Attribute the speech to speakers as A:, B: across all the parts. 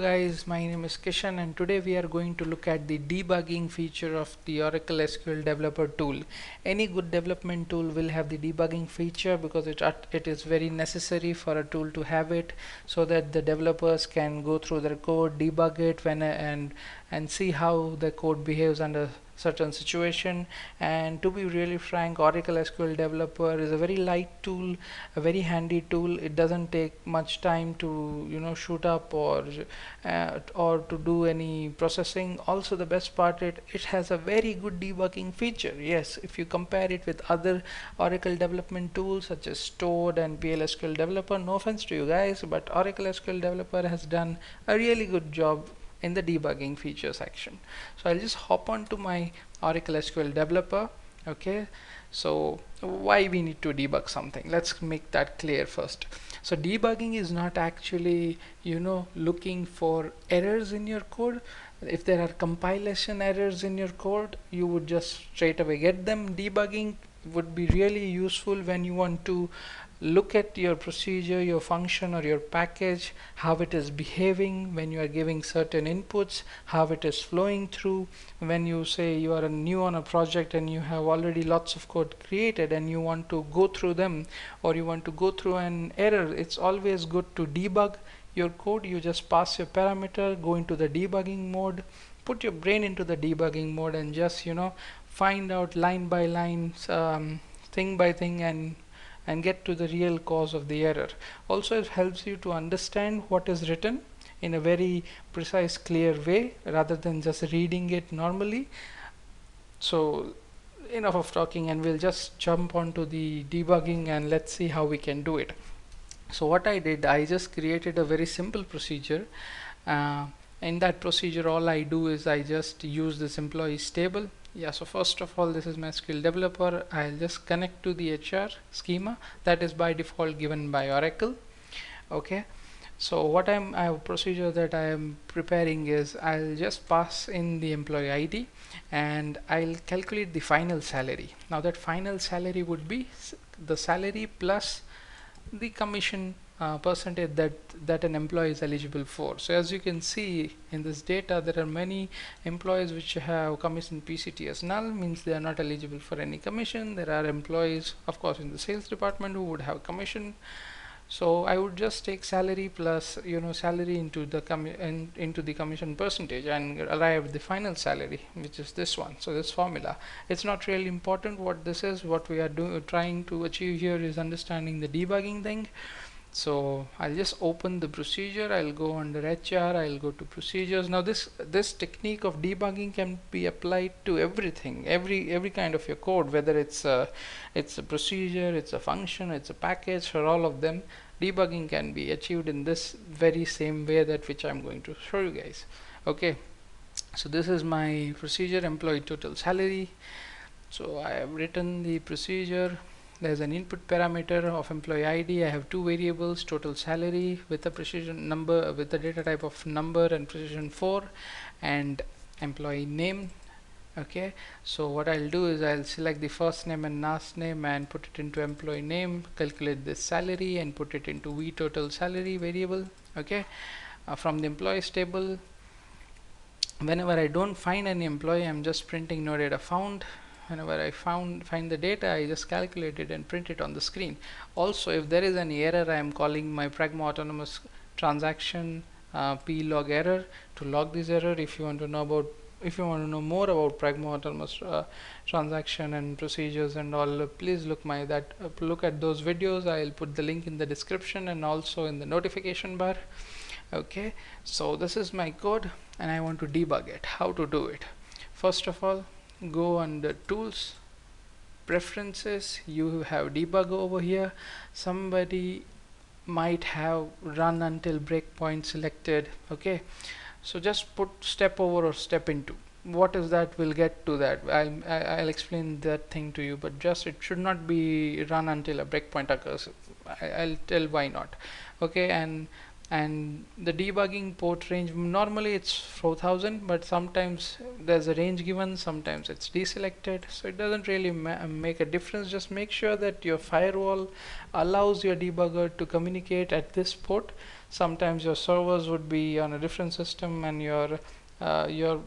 A: Guys, my name is Kishan and today we are going to look at the debugging feature of the Oracle SQL Developer tool. Any good development tool will have the debugging feature because it is very necessary for a tool to have it so that the developers can go through their code, debug it and see how the code behaves under certain situation. And to be really frank, Oracle SQL Developer is a very light tool, a very handy tool. It doesn't take much time to shoot up or to do any processing. Also, the best part, it has a very good debugging feature. Yes, if you compare it with other Oracle development tools such as Toad and PL SQL Developer, no offense to you guys, but Oracle SQL Developer has done a really good job in the debugging feature section. So I'll just hop on to my Oracle SQL Developer. Okay, so why we need to debug something? Let's make that clear first. So debugging is not actually looking for errors in your code. If there are compilation errors in your code, you would just straight away get them. Debugging would be really useful when you want to look at your procedure, your function or your package, how it is behaving when you are giving certain inputs, how it is flowing through. When you say you are new on a project and you have already lots of code created and you want to go through them, or you want to go through an error, it's always good to debug your code. You just pass your parameter, go into the debugging mode, put your brain into the debugging mode and just find out line by line, thing by thing, and get to the real cause of the error. Also, it helps you to understand what is written in a very precise, clear way rather than just reading it normally. So enough of talking, and we'll just jump onto the debugging and let's see how we can do it. So what I did, I just created a very simple procedure. In that procedure, all I do is I just use this employees table. Yeah, so first of all, this is my SQL developer. I'll just connect to the HR schema that is by default given by Oracle. Okay, so what I have a procedure that I am preparing is I'll just pass in the employee ID and I'll calculate the final salary. Now that final salary would be the salary plus the commission percentage that an employee is eligible for. So as you can see in this data, there are many employees which have commission PCT as null, means they are not eligible for any commission. There are employees, of course, in the sales department who would have commission. So I would just take salary plus salary into the commission percentage and arrive at the final salary, which is this one. So this formula, it's not really important what this is. What we are trying to achieve here is understanding the debugging thing. So I'll just open the procedure. I'll go under HR, I'll go to procedures. Now this technique of debugging can be applied to everything, every kind of your code, whether it's a procedure, it's a function, it's a package. For all of them, debugging can be achieved in this very same way that which I'm going to show you guys. Okay, so this is my procedure, employee total salary. So I have written the procedure. There's an input parameter of employee ID. I have two variables, total salary with a precision number, with the data type of number and precision 4, and employee name. Okay, so what I'll do is I'll select the first name and last name and put it into employee name, calculate this salary and put it into v total salary variable. Okay, from the employees table, whenever I don't find any employee, I'm just printing no data found. Whenever I find the data, I just calculate it and print it on the screen. Also, if there is any error, I am calling my Pragma autonomous transaction plog error to log this error. If you want to know more about Pragma autonomous transaction and procedures and all, please look at those videos. I'll put the link in the description and also in the notification bar. Okay, so this is my code and I want to debug it. How to do it? First of all, go under tools, preferences, you have debug over here. Somebody might have run until breakpoint selected. Okay, so just put step over or step into. What is that? We'll get to that. I'll explain that thing to you, but just it should not be run until a breakpoint occurs. I'll tell why not. Okay, and the debugging port range, normally it's 4000, but sometimes there's a range given, sometimes it's deselected, so it doesn't really make a difference. Just make sure that your firewall allows your debugger to communicate at this port Sometimes your servers would be on a different system, and your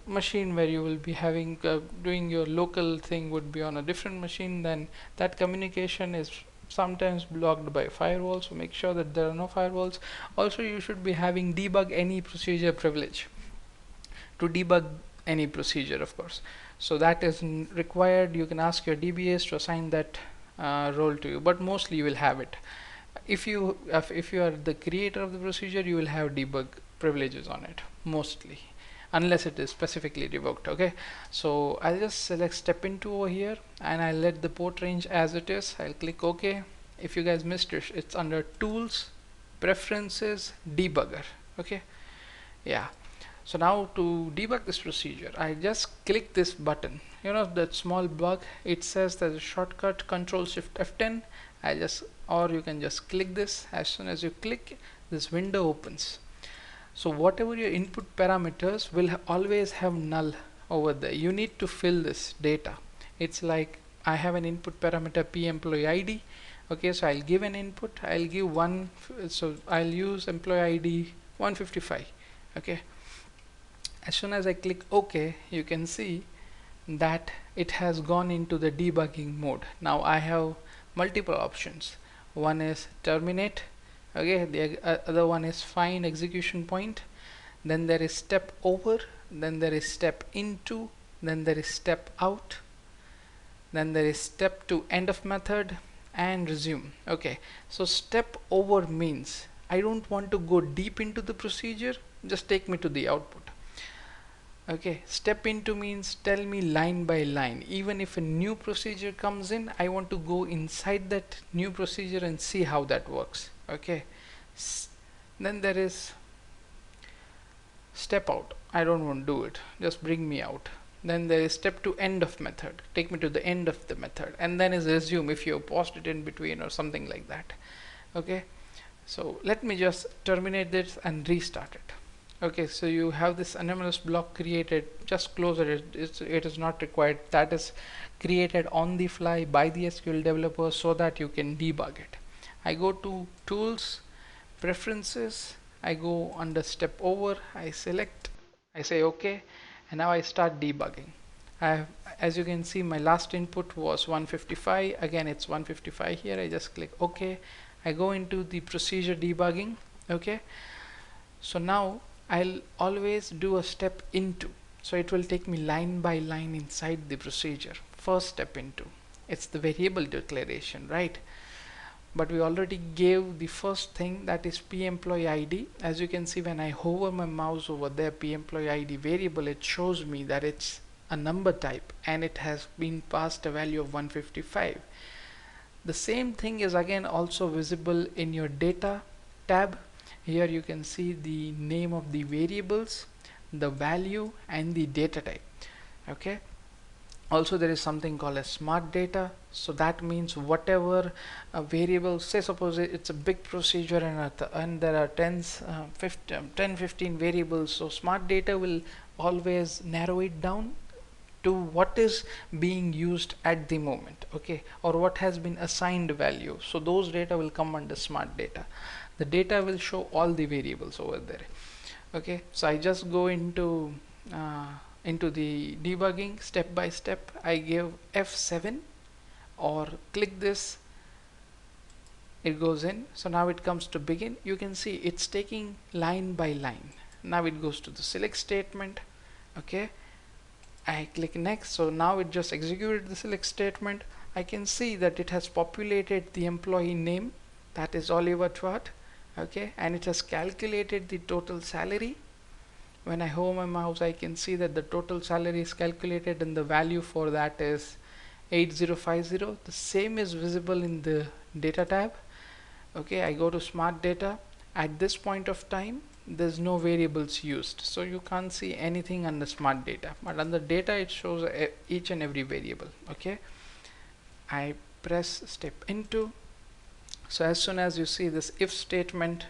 A: machine where you will be having doing your local thing would be on a different machine. Then that communication is sometimes blocked by firewalls, so make sure that there are no firewalls. Also, you should be having debug any procedure privilege to debug any procedure, of course. So that is required. You can ask your DBAs to assign that role to you, but mostly you will have it. If you are the creator of the procedure, you will have debug privileges on it mostly, unless it is specifically revoked. Okay, so I'll just select step into over here, and I'll let the port range as it is. I'll click OK. If you guys missed it, it's under Tools, Preferences, Debugger. Okay, yeah. So now to debug this procedure, I just click this button. You know that small bug, it says there's a shortcut Control Shift F10. Or you can just click this. As soon as you click, this window opens. So whatever your input parameters will always have null over there. You need to fill this data. It's like I have an input parameter P employee ID. Okay, so I'll give an input. I'll give one. So I'll use employee ID 155. Okay. As soon as I click OK, you can see that it has gone into the debugging mode. Now I have multiple options. One is terminate. Okay, the other one is find execution point. Then there is step over. Then there is step into. Then there is step out. Then there is step to end of method and resume. Okay, so step over means I don't want to go deep into the procedure, just take me to the output. Okay, step into means tell me line by line. Even if a new procedure comes in, I want to go inside that new procedure and see how that works. Okay, then there is step out. I don't want to do it, just bring me out. Then there is step to end of method, take me to the end of the method. And then is resume if you have paused it in between or something like that. Okay, so let me just terminate this and restart it. Okay, so you have this anomalous block created. Just close it. It is not required. That is created on the fly by the SQL developer so that you can debug it. I go to Tools, Preferences. I go under Step Over. I select. I say OK, and now I start debugging. As you can see, my last input was 155. Again, it's 155 here. I just click OK. I go into the procedure debugging. Okay, so now I'll always do a step into, so it will take me line by line inside the procedure. First step into, it's the variable declaration, right? But we already gave the first thing, that is P employee ID. As you can see, when I hover my mouse over there, P employee ID variable, it shows me that it's a number type and it has been passed a value of 155. The same thing is again also visible in your data tab. Here you can see the name of the variables, the value, and the data type. Okay, also there is something called as smart data. So that means whatever variable, say suppose it's a big procedure and there are 10 15 variables, so smart data will always narrow it down to what is being used at the moment, okay, or what has been assigned value. So those data will come under smart data. The data will show all the variables over there. Okay, so I just go into the debugging step by step. I give F7 or click this, it goes in. So now it comes to begin. You can see it's taking line by line. Now it goes to the select statement. Okay, I click next. So now it just executed the select statement. I can see that it has populated the employee name, that is Oliver Twat. Okay, and it has calculated the total salary. When I hover my mouse, I can see that the total salary is calculated and the value for that is 8050. The same is visible in the data tab. Okay, I go to smart data. At this point of time, there's no variables used, so you can't see anything under smart data, but under data it shows each and every variable. Okay, I press step into. So as soon as you see this if statement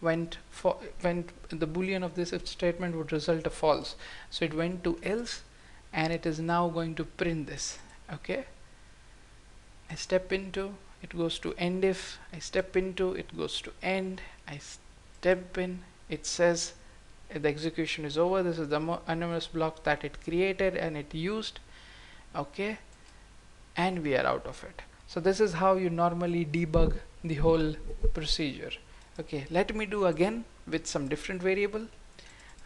A: the boolean of this if statement would result a false, so it went to else and it is now going to print this. Okay, I step into, it goes to end if. I step into, it goes to end. I step in, it says the execution is over. This is the anonymous block that it created and it used. Okay, and we are out of it. So this is how you normally debug the whole procedure. Okay, let me do again with some different variable.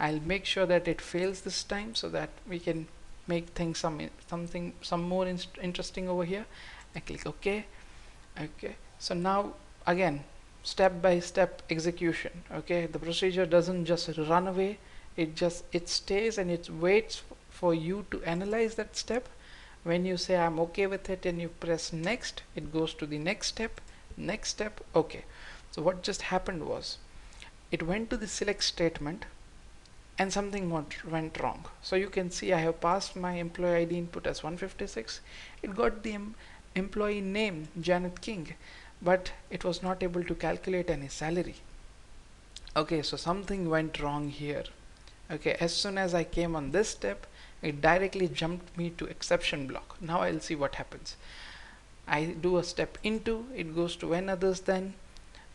A: I'll make sure that it fails this time so that we can make things some more interesting over here. I click OK. Okay, so now again step by step execution. Okay, the procedure doesn't just run away, it stays and it waits for you to analyze that step. When you say I'm okay with it and you press next, it goes to the next step. Okay, so what just happened was it went to the select statement and something went wrong. So you can see I have passed my employee ID input as 156. It got the employee name Janet King, but it was not able to calculate any salary. Okay, so something went wrong here. Okay, as soon as I came on this step, it directly jumped me to exception block. Now I'll see what happens. I do a step into, it goes to when others then.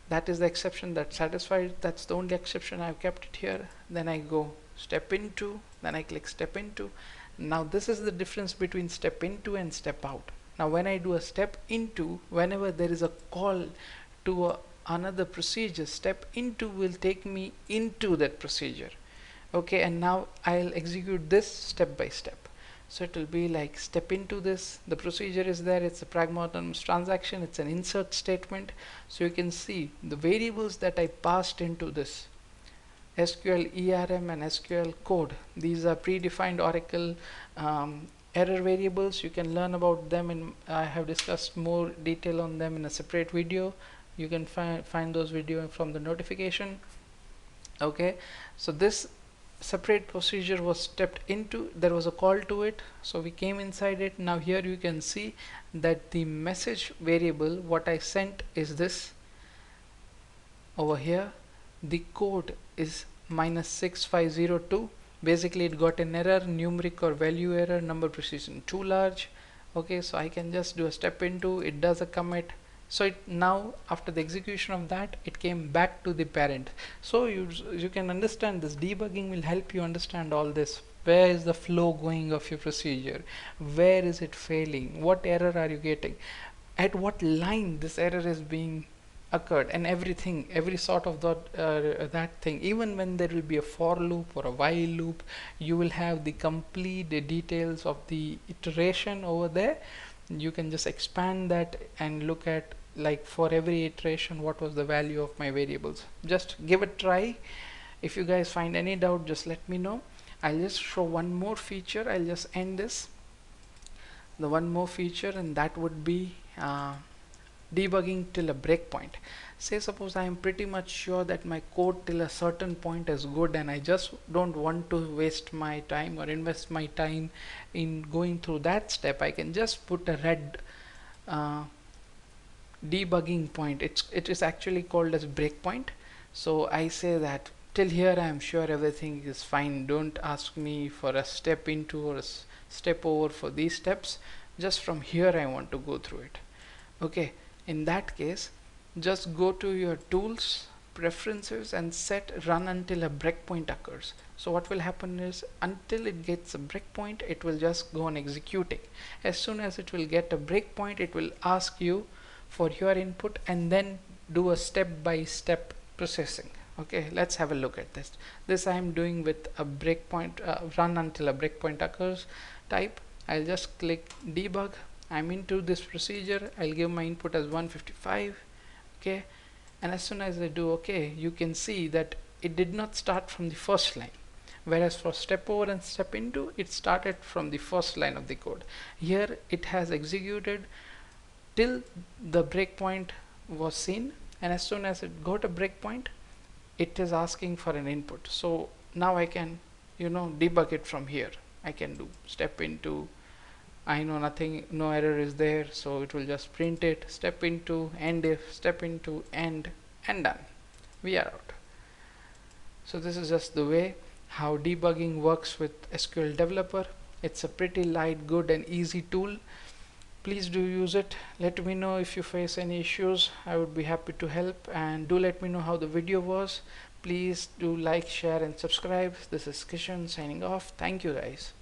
A: That is the exception that satisfied. That's the only exception. I've kept it here. Then I go step into, then I click step into. Now this is the difference between step into and step out. Now when I do a step into, whenever there is a call to another procedure, step into will take me into that procedure. Okay, and now I'll execute this step by step. So it will be like step into this, the procedure is there, it's a pragmatic transaction, it's an insert statement. So you can see the variables that I passed into this SQL ERM and SQL code, these are predefined Oracle error variables. You can learn about them, and I have discussed more detail on them in a separate video. You can find those videos from the notification. Okay, so this separate procedure was stepped into, there was a call to it, so we came inside it. Now here you can see that the message variable what I sent is this over here. The code is -6502. basically it got an error, numeric or value error, number precision too large. Okay, so I can just do a step into, it does a commit. So it now after the execution of that, it came back to the parent. So you can understand this debugging will help you understand all this. Where is the flow going of your procedure? Where is it failing? What error are you getting? At what line this error is being occurred, and everything, every sort of that thing. Even when there will be a for loop or a while loop, you will have the complete details of the iteration over there. You can just expand that and look at, like, for every iteration what was the value of my variables. Just give it a try. If you guys find any doubt, just let me know. I'll just show one more feature. I'll just end this, the one more feature, and that would be debugging till a breakpoint. Say suppose I am pretty much sure that my code till a certain point is good, and I just don't want to waste my time or invest my time in going through that step. I can just put a red debugging point. It is actually called as breakpoint. So I say that till here I am sure everything is fine. Don't ask me for a step into or a step over for these steps. Just from here I want to go through it. Okay, in that case, just go to your tools, preferences, and set run until a breakpoint occurs. So what will happen is, until it gets a breakpoint, it will just go on executing. As soon as it will get a breakpoint, it will ask you for your input and then do a step-by-step processing. Okay, let's have a look at this. This I am doing with a breakpoint, run until a breakpoint occurs type. I'll just click debug. I'm into this procedure. I'll give my input as 155. Okay, and as soon as I do okay, you can see that it did not start from the first line, whereas for step over and step into, it started from the first line of the code. Here it has executed till the breakpoint was seen, and as soon as it got a breakpoint, it is asking for an input. So now I can, debug it from here. I can do step into, I know nothing, no error is there, so it will just print it, step into, end if, step into, end, and done. We are out. So this is just the way how debugging works with SQL Developer. It's a pretty light, good, and easy tool. Please do use it. Let me know if you face any issues. I would be happy to help, and do let me know how the video was. Please do like, share and subscribe. This is Kishan signing off. Thank you guys.